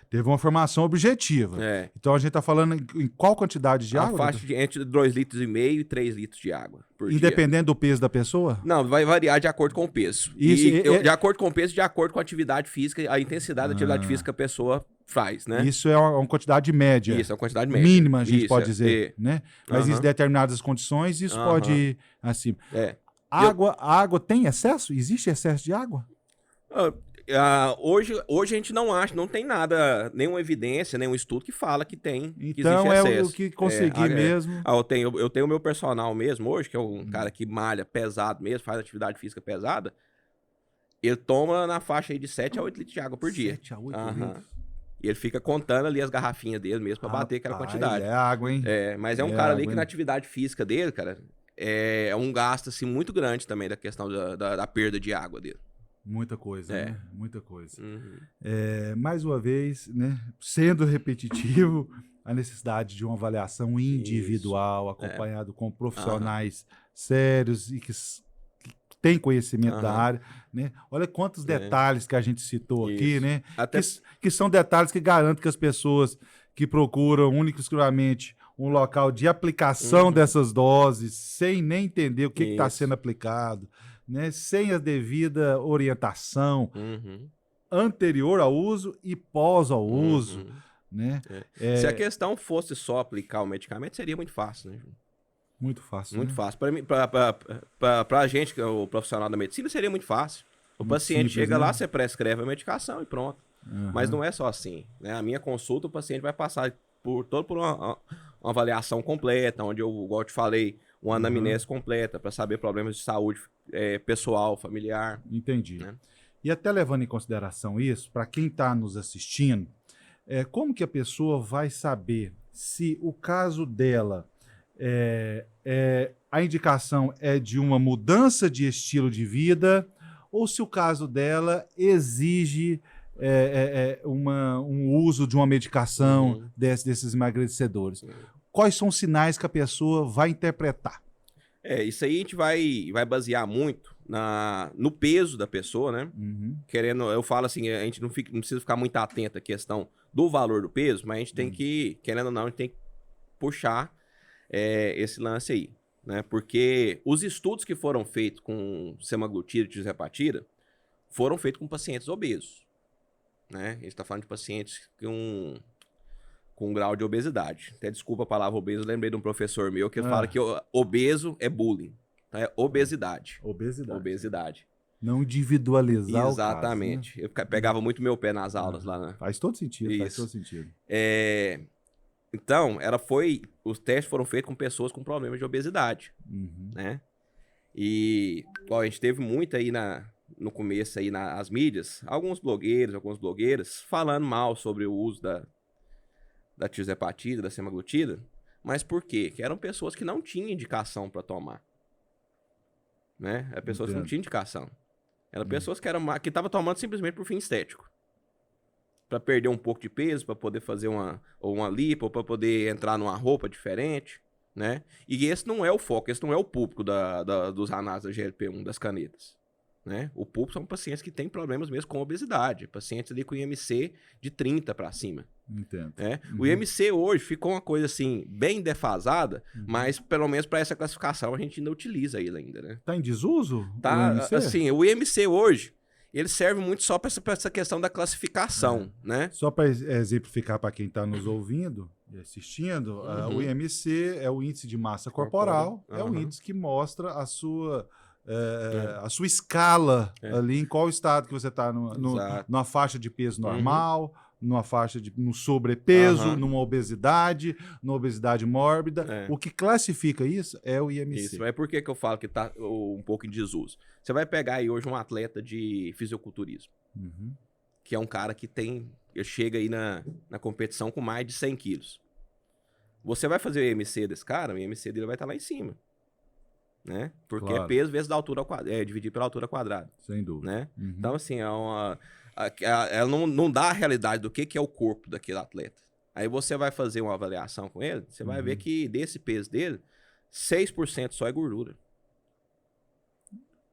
teve uma formação objetiva. É. Então a gente está falando em qual quantidade de A água? faixa de entre 2,5 litros e 3 litros de água por dia. Independente do peso da pessoa? Não, vai variar de acordo com o peso. Isso, De acordo com o peso, de acordo com a atividade física, a intensidade da atividade física que a pessoa faz, né? Isso é uma quantidade média. Isso, é uma quantidade média. Mínima, a gente Isso, pode dizer, né? Mas Aham. em determinadas condições, isso Aham. pode ir acima. É. A água tem excesso? Existe excesso de água? Hoje a gente não acha, não tem nada, nenhuma evidência, nenhum estudo que fala que tem. Então que é existe o excesso. que consegui mesmo. Eu tenho o meu personal mesmo hoje, que é um cara que malha pesado mesmo, faz atividade física pesada. Ele toma na faixa aí de 7 a 8 litros de água por dia. 7 a 8 Aham. litros. E ele fica contando ali as garrafinhas dele mesmo pra bater aquela Rapaz, quantidade. É água, hein? Mas é um É cara ali água, que hein? na atividade física dele, cara, é um gasto assim muito grande também da questão da perda de água dele. Muita coisa, É. né? Muita coisa. Uhum. Mais uma vez, né? Sendo repetitivo, a necessidade de uma avaliação individual, acompanhado com profissionais sérios e que têm conhecimento da área, né? Olha quantos detalhes que a gente citou aqui, Isso. né? Até Que são detalhes que garantem que as pessoas que procuram única e exclusivamente um local de aplicação dessas doses, sem nem entender o que está Isso. sendo aplicado, né? Sem a devida orientação, Uhum. anterior ao uso e pós ao uso, né? Se a questão fosse só aplicar o medicamento, seria muito fácil, né, Júnior? Muito fácil, Muito né? fácil. Pra gente, que é o profissional da medicina, seria muito fácil. O Muito paciente simples, chega né? lá, você prescreve a medicação e pronto. Mas não é só assim, né? A minha consulta, o paciente vai passar por uma avaliação completa, onde eu, igual eu te falei, uma anamnese completa, para saber problemas de saúde pessoal, familiar. Entendi. Né? E até levando em consideração isso, para quem está nos assistindo, como que a pessoa vai saber se o caso dela, a indicação é de uma mudança de estilo de vida ou se o caso dela exige um uso de uma medicação desses emagrecedores? Quais são os sinais que a pessoa vai interpretar? Isso aí a gente vai basear muito no peso da pessoa, né? Eu falo assim, a gente não precisa ficar muito atento à questão do valor do peso, mas a gente tem que, querendo ou não, a gente tem que puxar esse lance aí, né? Porque os estudos que foram feitos com semaglutida e tirzepatida foram feitos com pacientes obesos, né? A gente está falando de pacientes com grau de obesidade. Até desculpa a palavra obeso, eu lembrei de um professor meu que fala que obeso é bullying. Tá? É obesidade. Obesidade. Não individualizar Exatamente. o caso, né? Eu pegava muito meu pé nas aulas lá, né? Faz todo sentido, Isso. faz todo sentido. Então, os testes foram feitos com pessoas com problemas de obesidade, né? E a gente teve muito aí no começo aí nas mídias, alguns blogueiros, algumas blogueiras falando mal sobre o uso da tirzepatida, da semaglutida, mas por quê? Que eram pessoas que não tinham indicação para tomar, né? Eram pessoas que não tinham indicação. Eram pessoas que estavam tomando simplesmente por fim estético. Para perder um pouco de peso, para poder fazer uma lipo, para poder entrar numa roupa diferente, né? E esse não é o foco, esse não é o público dos análises da GLP-1, das canetas, né? O público são pacientes que têm problemas mesmo com obesidade, pacientes ali com IMC de 30 para cima. Entendo. Né? O IMC hoje ficou uma coisa assim, bem defasada, mas pelo menos para essa classificação a gente ainda utiliza ele ainda, né? Tá em desuso? Tá, o IMC? assim, o IMC hoje, ele serve muito só para essa questão da classificação, né? Só para exemplificar para quem está nos ouvindo e assistindo, o IMC é o índice de massa corporal, é o índice que mostra a sua escala ali, em qual estado que você está, numa faixa de peso normal, numa faixa no sobrepeso, numa obesidade mórbida. O que classifica isso é o IMC. Isso, mas por que eu falo que está um pouco em desuso? Você vai pegar aí hoje um atleta de fisiculturismo, que é um cara que chega aí na competição com mais de 100 quilos. Você vai fazer o IMC desse cara, o IMC dele vai estar lá em cima, né? Porque é peso vezes da altura dividido pela altura quadrada. Sem dúvida. Né? Então, assim, ela não dá a realidade do que é o corpo daquele atleta. Aí você vai fazer uma avaliação com ele, você vai ver que desse peso dele, 6% só é gordura.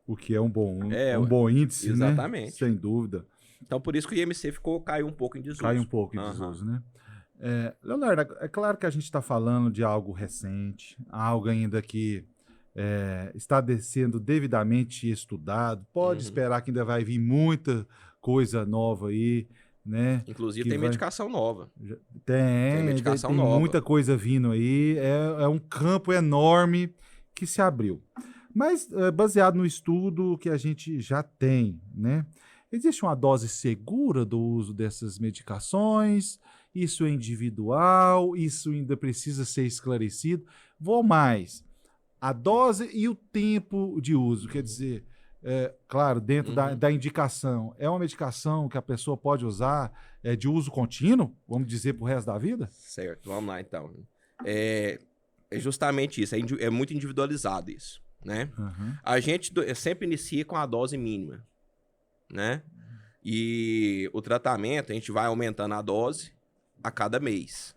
O que é um bom índice, exatamente. Né? Sem dúvida. Então, por isso que o IMC caiu um pouco em desuso. Caiu um pouco em desuso, né? Leonardo, é claro que a gente está falando de algo recente, algo ainda que está sendo devidamente estudado. Pode esperar que ainda vai vir muita coisa nova aí, né? Inclusive tem medicação nova. Tem medicação nova. Muita coisa vindo aí. É um campo enorme que se abriu. Mas baseado no estudo que a gente já tem, né? Existe uma dose segura do uso dessas medicações? Isso é individual? Isso ainda precisa ser esclarecido? Vou mais. A dose e o tempo de uso, quer dizer, claro, dentro da indicação, é uma medicação que a pessoa pode usar de uso contínuo, vamos dizer, para o resto da vida? Certo, vamos lá então. É justamente isso, é muito individualizado isso, né? A gente sempre inicia com a dose mínima, né? E o tratamento, a gente vai aumentando a dose a cada mês.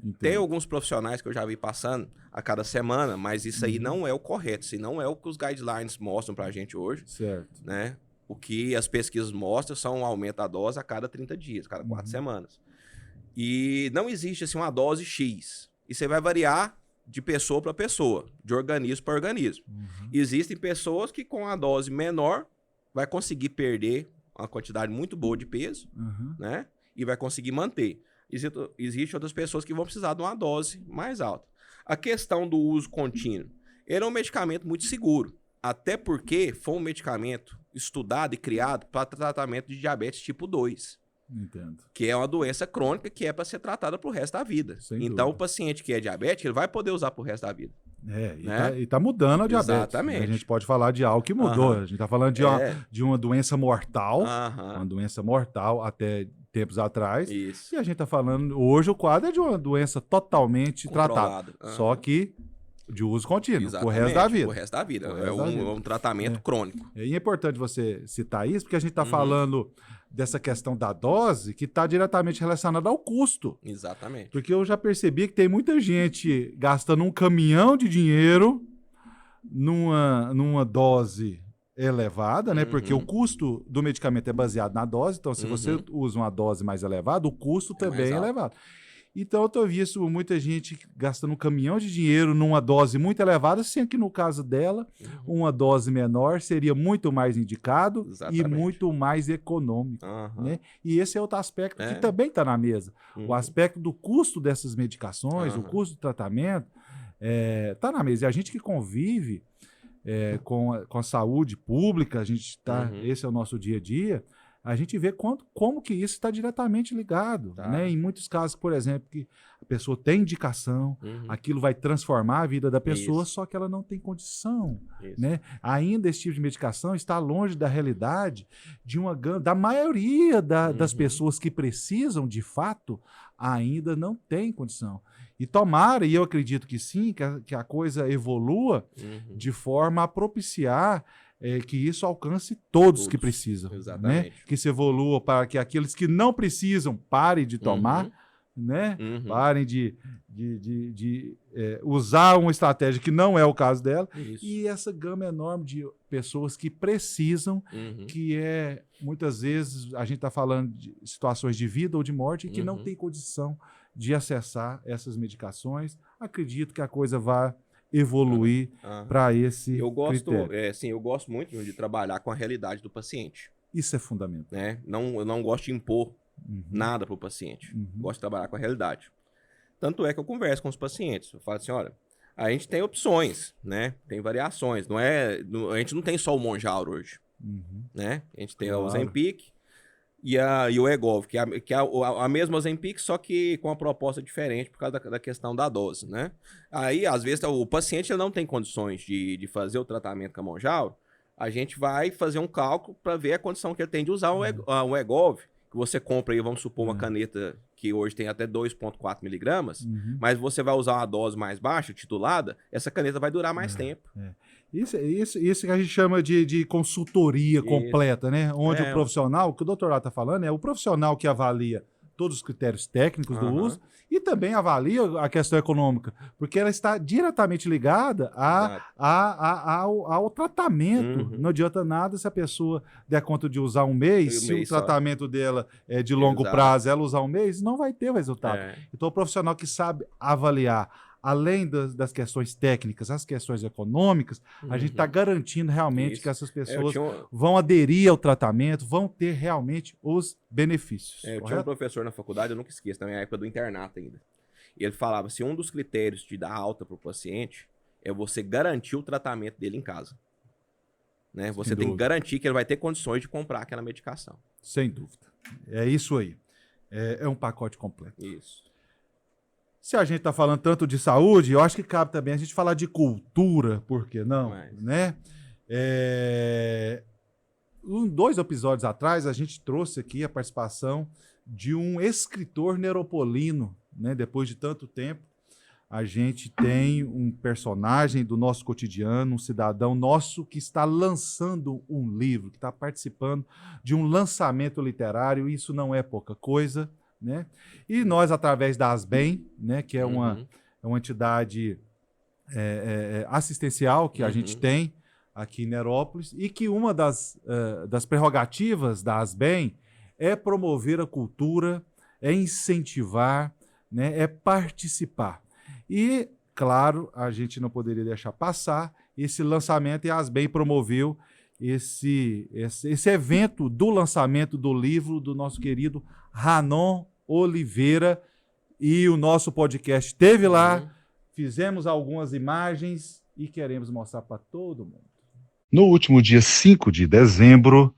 Entendo. Tem alguns profissionais que eu já vi passando a cada semana, mas isso aí não é o correto, isso não é o que os guidelines mostram pra gente hoje. Certo. Né? O que as pesquisas mostram são um aumento da dose a cada 30 dias, cada 4 semanas. E não existe assim uma dose X. Isso aí vai variar de pessoa para pessoa, de organismo para organismo. Existem pessoas que com a dose menor vai conseguir perder uma quantidade muito boa de peso, né? E vai conseguir manter. Existem outras pessoas que vão precisar de uma dose mais alta. A questão do uso contínuo. Ele é um medicamento muito seguro. Até porque foi um medicamento estudado e criado para tratamento de diabetes tipo 2. Entendo. Que é uma doença crônica que é para ser tratada pro resto da vida. Sem então, dúvida. o paciente que é diabético, ele vai poder usar pro resto da vida. E tá mudando a diabetes. Exatamente. A gente pode falar de algo que mudou. A gente tá falando de uma doença mortal, uma doença mortal até tempos atrás. Isso. E a gente tá falando, hoje o quadro é de uma doença totalmente Controlada. tratada. Só que de uso contínuo, Exatamente, pro resto da vida. Pro resto da vida. Pro É resto da vida. um tratamento crônico. E é importante você citar isso, porque a gente tá falando dessa questão da dose que está diretamente relacionada ao custo. Exatamente. Porque eu já percebi que tem muita gente gastando um caminhão de dinheiro numa dose elevada, né? Porque o custo do medicamento é baseado na dose, então se você usa uma dose mais elevada, o custo também é elevado. Então eu tô visto muita gente gastando um caminhão de dinheiro numa dose muito elevada, sendo que no caso dela, uma dose menor seria muito mais indicado e muito mais econômico. Né? E esse é outro aspecto que também está na mesa. O aspecto do custo dessas medicações, o custo do tratamento, está na mesa. E a gente que convive com a saúde pública, a gente tá, esse é o nosso dia a dia, a gente vê como que isso está diretamente ligado. Né? Em muitos casos, por exemplo, que a pessoa tem indicação, aquilo vai transformar a vida da pessoa, só que ela não tem condição. Né? Ainda esse tipo de medicação está longe da realidade da maioria das pessoas que precisam, de fato, ainda não tem condição. E tomara, e eu acredito que sim, que a coisa evolua de forma a propiciar que isso alcance todos que precisam. Né? Que se evolua para que aqueles que não precisam parem de tomar, né? Parem de usar uma estratégia que não é o caso dela. E essa gama enorme de pessoas que precisam, que muitas vezes a gente está falando de situações de vida ou de morte, e que não tem condição de acessar essas medicações. Acredito que a coisa vai evoluir para esse critério. Eu gosto muito de trabalhar com a realidade do paciente. Isso é fundamental. Né? Eu não gosto de impor nada para o paciente. Gosto de trabalhar com a realidade. Tanto é que eu converso com os pacientes. Eu falo assim, olha, a gente tem opções, né? Tem variações. A gente não tem só o Mounjaro hoje. Né? A gente tem o Ozempic e o Wegovy, que é a mesma Ozempic, só que com uma proposta diferente por causa da questão da dose, né? Aí, às vezes, o paciente ele não tem condições de fazer o tratamento com a Mounjaro, a gente vai fazer um cálculo para ver a condição que ele tem de usar o Wegovy, que você compra aí, vamos supor, uma caneta que hoje tem até 2,4 miligramas, mas você vai usar uma dose mais baixa, titulada, essa caneta vai durar mais tempo. Isso que a gente chama de consultoria completa, né? Onde o profissional, o que o doutorado está falando, é o profissional que avalia todos os critérios técnicos do uso e também avalia a questão econômica, porque ela está diretamente ligada ao tratamento. Não adianta nada se a pessoa der conta de usar um mês, se o tratamento dela é de longo prazo, ela usar um mês, não vai ter o resultado. Então, o profissional que sabe avaliar, além das questões técnicas, as questões econômicas, a gente está garantindo realmente que essas pessoas vão aderir ao tratamento, vão ter realmente os benefícios. Eu tinha um professor na faculdade, eu nunca esqueço, na minha época do internato ainda. E ele falava assim, um dos critérios de dar alta para o paciente é você garantir o tratamento dele em casa. Né? Você tem que garantir que ele vai ter condições de comprar aquela medicação. Sem dúvida. É isso aí. É um pacote completo. Isso. Se a gente está falando tanto de saúde, eu acho que cabe também a gente falar de cultura, por que não? Né? 2 episódios atrás, a gente trouxe aqui a participação de um escritor neuropolino, né? Depois de tanto tempo, a gente tem um personagem do nosso cotidiano, um cidadão nosso que está lançando um livro, que está participando de um lançamento literário, e isso não é pouca coisa. Né? E nós, através da Asbem, né, que é uma entidade assistencial que a gente tem aqui em Nerópolis, e que uma das prerrogativas da Asbem é promover a cultura, é incentivar, né, é participar. E, claro, a gente não poderia deixar passar esse lançamento, e a Asbem promoveu esse evento do lançamento do livro do nosso querido Ranon Oliveira. E o nosso podcast esteve lá, fizemos algumas imagens e queremos mostrar para todo mundo. No último dia 5 de dezembro,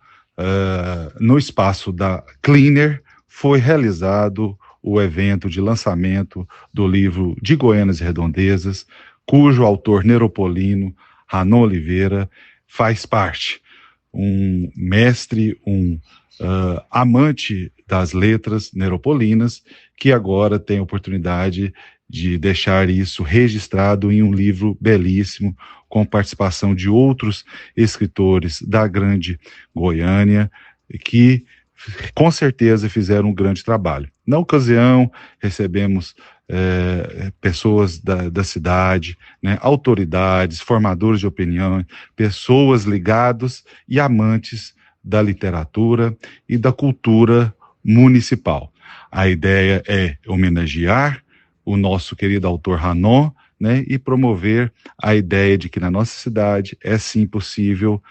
no espaço da Cleaner, foi realizado o evento de lançamento do livro De Goiânias e Redondezas, cujo autor neropolino, Ranon Oliveira, faz parte. Um mestre, amante das letras neropolinas, que agora tem a oportunidade de deixar isso registrado em um livro belíssimo, com participação de outros escritores da grande Goiânia, que com certeza fizeram um grande trabalho. Na ocasião, recebemos pessoas da cidade, né, autoridades, formadores de opinião, pessoas ligadas e amantes da literatura e da cultura municipal. A ideia é homenagear o nosso querido autor Ranon, né, e promover a ideia de que na nossa cidade é sim possível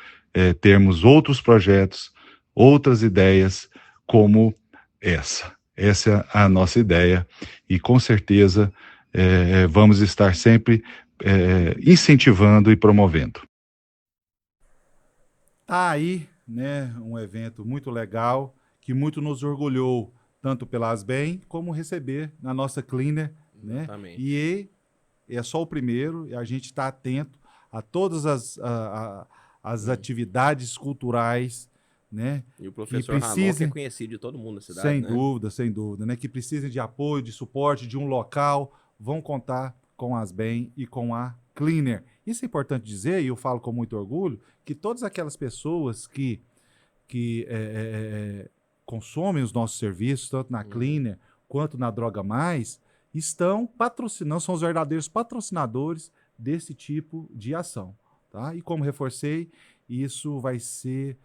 termos outros projetos, outras ideias como essa. Essa é a nossa ideia e com certeza vamos estar sempre incentivando e promovendo. Tá aí, né, um evento muito legal, que muito nos orgulhou, tanto pela Asbem, como receber na nossa Cleaner, né? E é só o primeiro, e a gente está atento a todas as atividades culturais, né? E o professor Ranon, que é conhecido de todo mundo na cidade, sem dúvida, né? Que precisem de apoio, de suporte, de um local, vão contar com a Asbem e com a Cleaner. Isso é importante dizer, e eu falo com muito orgulho, que todas aquelas pessoas que consomem os nossos serviços, tanto na Cleaner quanto na Droga Mais, estão patrocinando, são os verdadeiros patrocinadores desse tipo de ação. Tá? E como reforcei, isso vai ser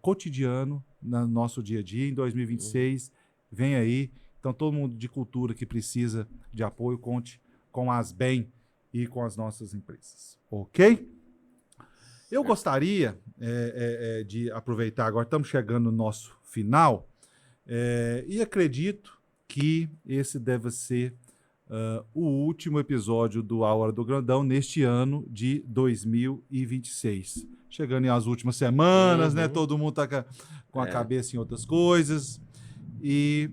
cotidiano no nosso dia a dia. Em 2026, vem aí. Então, todo mundo de cultura que precisa de apoio, conte com a Asbem e com as nossas empresas. Ok? Eu gostaria de aproveitar agora, estamos chegando no nosso final, e acredito que esse deve ser o último episódio do A Hora do Grandão neste ano de 2026. Chegando às últimas semanas, né? Todo mundo está com a cabeça em outras coisas. E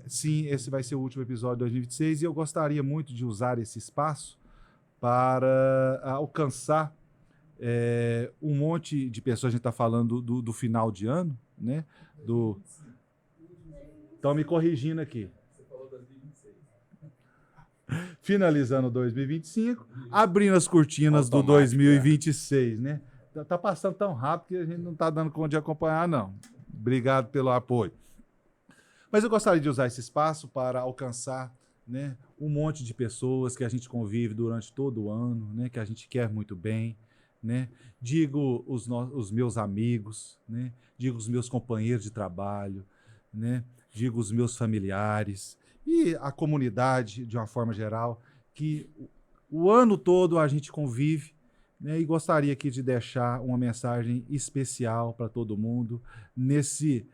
sim, esse vai ser o último episódio de 2026 e eu gostaria muito de usar esse espaço para alcançar um monte de pessoas. A gente está falando do final de ano, né? Estão me corrigindo aqui. Você falou 2026. Finalizando 2025, abrindo as cortinas do 2026, né? Tá passando tão rápido que a gente não está dando conta de acompanhar, não. Obrigado pelo apoio. Mas eu gostaria de usar esse espaço para alcançar, né, um monte de pessoas que a gente convive durante todo o ano, né, que a gente quer muito bem, né? Digo os meus amigos, né? Digo os meus companheiros de trabalho, né? Digo os meus familiares e a comunidade de uma forma geral, que o ano todo a gente convive, né? E gostaria aqui de deixar uma mensagem especial para todo mundo nesse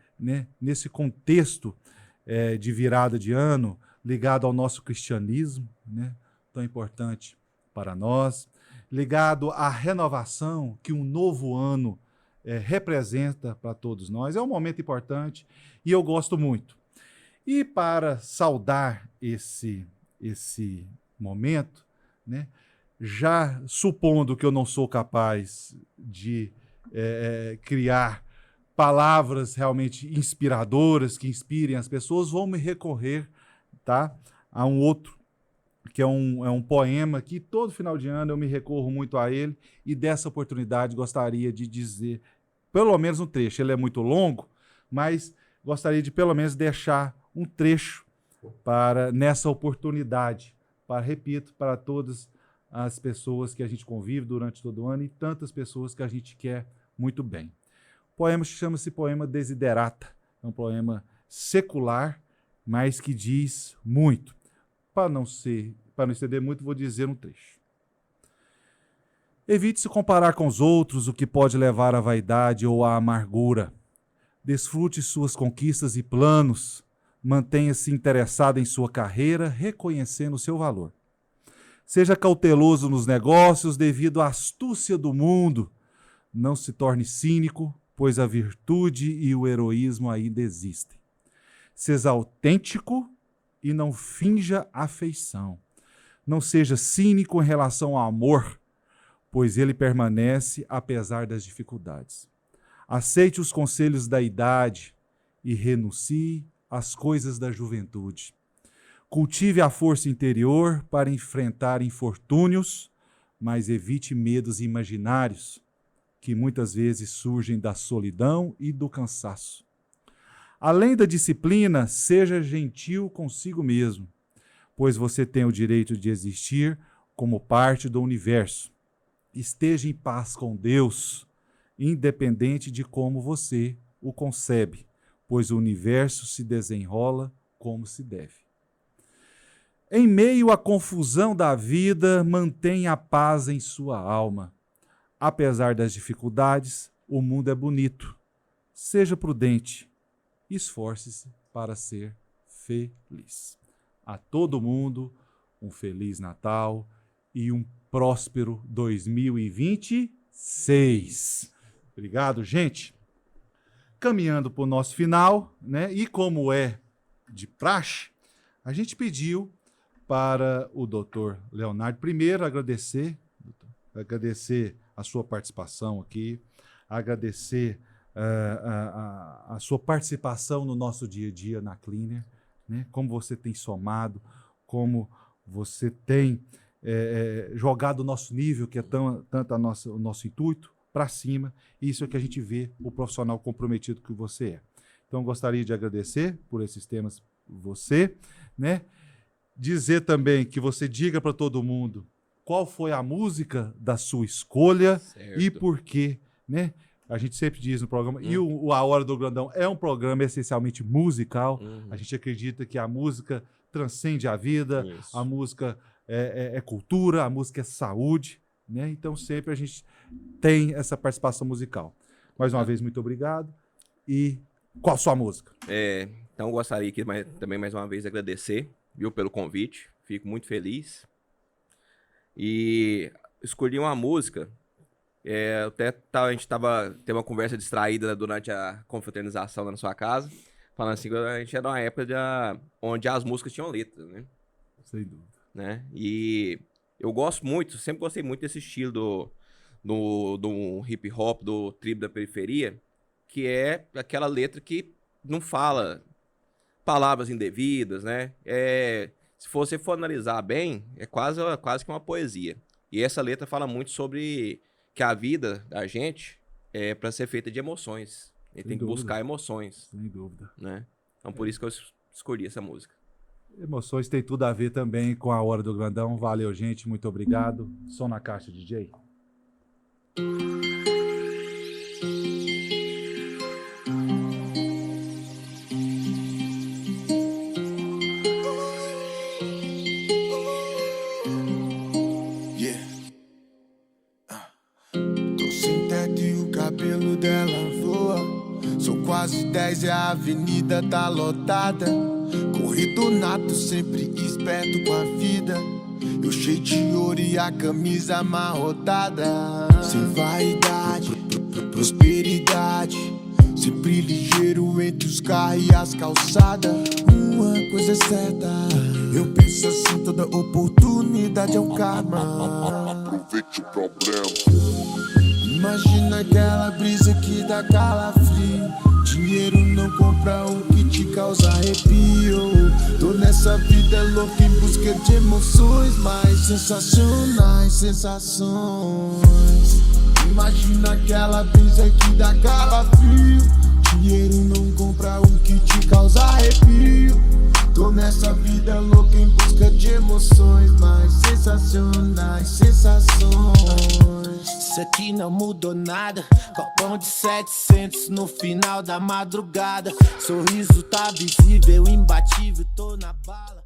contexto de virada de ano, ligado ao nosso cristianismo, né? Tão importante para nós, ligado à renovação que um novo ano representa para todos nós. É um momento importante e eu gosto muito. E para saudar esse momento, né, já supondo que eu não sou capaz de criar palavras realmente inspiradoras, que inspirem as pessoas, vão me recorrer, tá, a um outro, que é um poema que todo final de ano eu me recorro muito a ele, e dessa oportunidade gostaria de dizer pelo menos um trecho. Ele é muito longo, mas gostaria de pelo menos deixar um trecho nessa oportunidade, repito, para todas as pessoas que a gente convive durante todo o ano e tantas pessoas que a gente quer muito bem. O poema chama-se Poema Desiderata. É um poema secular, mas que diz muito. Para não estender muito, vou dizer um trecho. Evite se comparar com os outros, o que pode levar à vaidade ou à amargura. Desfrute suas conquistas e planos. Mantenha-se interessado em sua carreira, reconhecendo o seu valor. Seja cauteloso nos negócios devido à astúcia do mundo. Não se torne cínico, pois a virtude e o heroísmo ainda existem. Seja autêntico e não finja afeição. Não seja cínico em relação ao amor, pois ele permanece apesar das dificuldades. Aceite os conselhos da idade e renuncie às coisas da juventude. Cultive a força interior para enfrentar infortúnios, mas evite medos imaginários, que muitas vezes surgem da solidão e do cansaço. Além da disciplina, seja gentil consigo mesmo, pois você tem o direito de existir como parte do universo. Esteja em paz com Deus, independente de como você o concebe, pois o universo se desenrola como se deve. Em meio à confusão da vida, mantenha a paz em sua alma. Apesar das dificuldades, o mundo é bonito. Seja prudente. Esforce-se para ser feliz. A todo mundo, um Feliz Natal e um próspero 2026. Obrigado, gente. Caminhando para o nosso final, né? E como é de praxe, a gente pediu para o doutor Leonardo primeiro agradecer a sua participação aqui, agradecer a sua participação no nosso dia a dia na Cleaner, né? Como você tem somado, como você tem jogado o nosso nível, que é tanto o nosso intuito, para cima. Isso é que a gente vê o profissional comprometido que você é. Então, gostaria de agradecer por esses temas você, né? Dizer também que você diga para todo mundo qual foi a música da sua escolha, certo, e por quê, né? A gente sempre diz no programa, e A Hora do Grandão é um programa essencialmente musical. A gente acredita que a música transcende a vida, isso, a música é cultura, a música é saúde, né? Então sempre a gente tem essa participação musical. Mais uma vez, muito obrigado. E qual a sua música? Então gostaria aqui também mais uma vez agradecer, viu, pelo convite. Fico muito feliz. E escolhi uma música. A gente teve uma conversa distraída durante a confraternização lá na sua casa, falando assim que a gente era uma época onde as músicas tinham letras, né? Sem dúvida. Né? E eu gosto muito, sempre gostei muito desse estilo do hip hop, do tribo da periferia, que é aquela letra que não fala palavras indevidas, né? Se você for analisar bem, é quase que uma poesia. E essa letra fala muito sobre que a vida da gente é para ser feita de emoções. A gente tem que buscar emoções. Sem dúvida. Né? Então, por isso que eu escolhi essa música. Emoções tem tudo a ver também com A Hora do Grandão. Valeu, gente. Muito obrigado. Som na caixa, DJ. Quase 10 e a avenida tá lotada. Corrido nato, sempre esperto com a vida. Eu cheio de ouro e a camisa amarrotada. Sem vaidade, prosperidade. Sempre ligeiro entre os carros e as calçadas. Uma coisa é certa, eu penso assim, toda oportunidade é um karma. Aproveite o problema. Imagina aquela brisa que dá calafrio. Dinheiro não compra o que te causa arrepio. Tô nessa vida louca em busca de emoções mais sensacionais, sensações. Imagina aquela brisa que dá calafrio. Dinheiro não compra o que te causa arrepio. Tô nessa vida louca em busca de emoções mais sensacionais, sensações. Isso aqui não mudou nada. Copão de 700 no final da madrugada. Sorriso tá visível, imbatível, tô na bala.